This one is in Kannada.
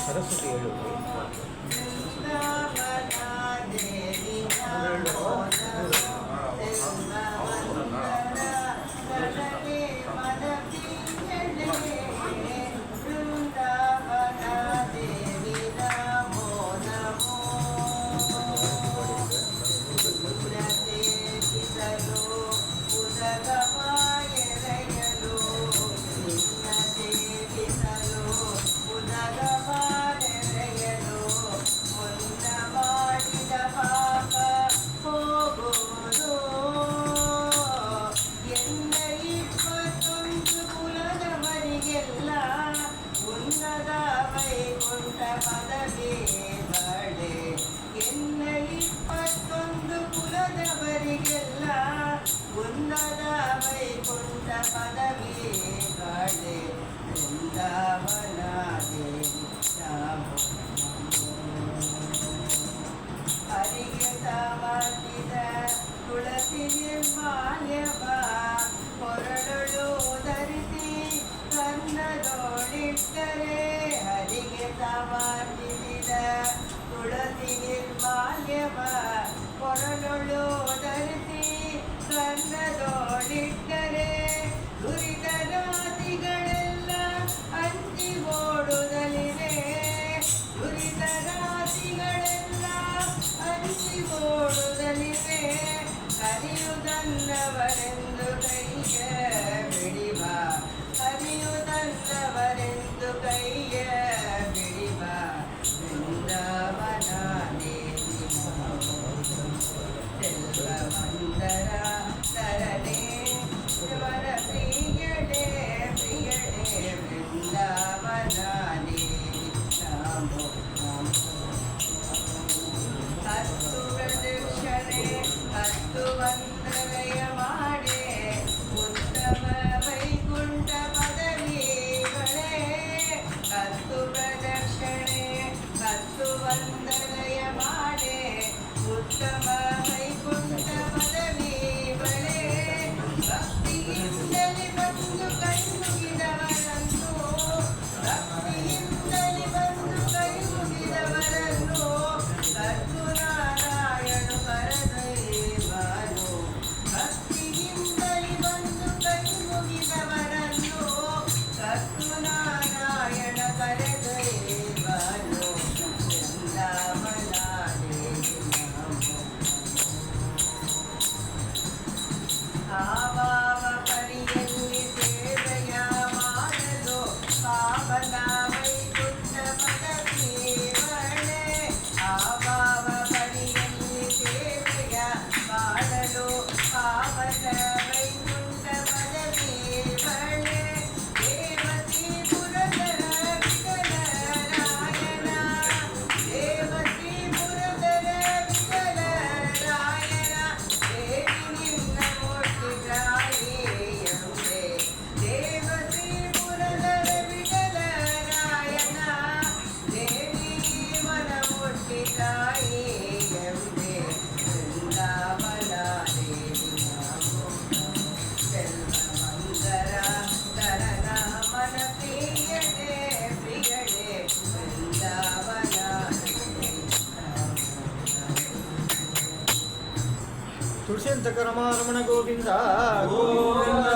ಸರಸ್ವತಿ ಹೇಳು. ಉನ್ನತ ವೈಕುಂಠ ಪದವಿ ಗಾಡೆ ವೃಂದಾವನ ಹರಿಗೆ ಸಮರ್ಪಿತ ತುಳಸಿ ನಿರ್ಮಾಲ್ಯವ ಕೊರಳೊಳು ಧರಿಸಿ ಕನ್ನದೋಳಿಟ್ಟರೆ ಹರಿಗೆ ಸಮರ್ಪಿಸಿದ ತುಳಸಿ ನಿರ್ಮಾಲ್ಯವ ಕೊರಳೊಳು ಧರಿಸಿ ಕನ್ನದೋಳಿಟ್ಟರೆ ದುರಿತ ರಾತಿಗಳೆಲ್ಲ ಅಂಚಿ ಓಡುದಲಿದೆ. ದುರಿತ ರಾತಿಗಳೆಲ್ಲ ಅಂಚಿ ಓಡುದಲಿದೆ. ಹರಿಯುವುದನ್ನವರೆಂದು ಕೈಯ ಬಿಡಿವ, ಹರಿಯುವುದನ್ನವರೆಂದು ಕೈಯ ಬಿಡಿವ ಬೃಂದಾವನ ದೇವಿ ಸೆಲ್ವವಂದರ ತರನೆ ವರ ಪ್ರಿಯಡೆ ಪ್ರಿಯಡೆ ಬೃಂದಾವನ ದೇವಿ ನಮೋ ನಮೋ. ಹತ್ತು ಪ್ರದಕ್ಷಿಣೆ ಹತ್ತು ವಂದನೆಯ ಮಾಡೆ ಉತ್ತಮ ವೈಕುಂಠ ಪದವಿಗಳೇ. ಹತ್ತು ಪ್ರದಕ್ಷಿಣೆ ಹತ್ತು ವಂದನೆಯ ಮಾಡೆ ಉತ್ತಮ ವೈಕುಂಠ ಪದವಿಗಳೇ. ಭಕ್ತಿಯಿಂದಲೇ ಬಂದು ಕೈ ಮುಗಿದವರನ್ನು, ಭಕ್ತಿಯಿಂದಲೇ ಬಂದು ಕೈ ಮುಗಿದವರನ್ನು ಕರ್ತುನಾರಾಯಣು ಕರದೈವನು. ಭಕ್ತಿಯಿಂದಲೇ ಬಂದು ಕೈ ಮುಗಿದವರನ್ನು ಕರ್ತುನಾರಾಯಣ ಕರದೈವನು. ಬೃಂದಾವನ ದೇವಿ ನಮೋ. ಆವಾವ ಪರಿಯಲ್ಲಿ ಸೇವೆಯ ಮಾಡಲು ಪಾವನ ವೈಕುಂಠ ಪದವಿಗಳೇ. ಆವಾವ ಪರಿಯಲ್ಲಿ ಸೇವೆಯ ಮಾಡಲು ಪಾವನ ವೈಕುಂಠ ಪದವಿಗಳೇ. ದೇವತಿ ಪುರದರ ವಿಠಲರಾಯನ, ದೇವತಿ ಪುರದರ ವಿಠಲರಾಯನ ದೇವಿ ನಿನ್ನ ಮೂರ್ತಿಗಾಯಿ ಎಂಬೆ. ದೇವತಿ ಪುರದರ ವಿಠಲರಾಯನ ದೇವಿ ಮನ ಮೂರ್ತಿಗಾಯಿ ಎಂಬೆ. ಬೃಂದಾವನ ದೇವಿ ನಮೋ ನಮೋ. ಸೆಲ್ವಮಂಗರ ತರನ ಮನ ಪ್ರಿಯಡೆ ಪ್ರಿಯಡೆ ಬೃಂದಾವನ ದೇವಿ ನಮೋ ನಮೋ. ತುಳಸಿಯಂತಕ ರಮಣ ಗೋವಿಂದ ಗೋವಿಂದ.